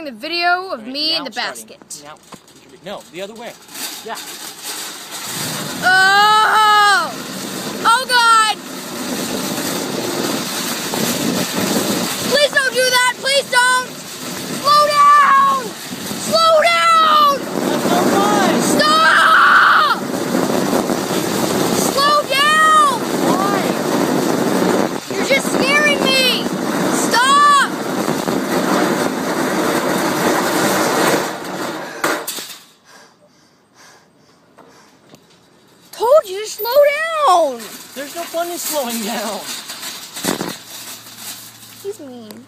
showing the video of me in the basket. Now, no, the other way. Yeah. Oh! Oh God! Please don't do that! Please don't! Slow down! Slow down! Stop! Slow down! Why? You're just scaring me! Stop! Told you to slow down! There's no fun in slowing down. He's mean.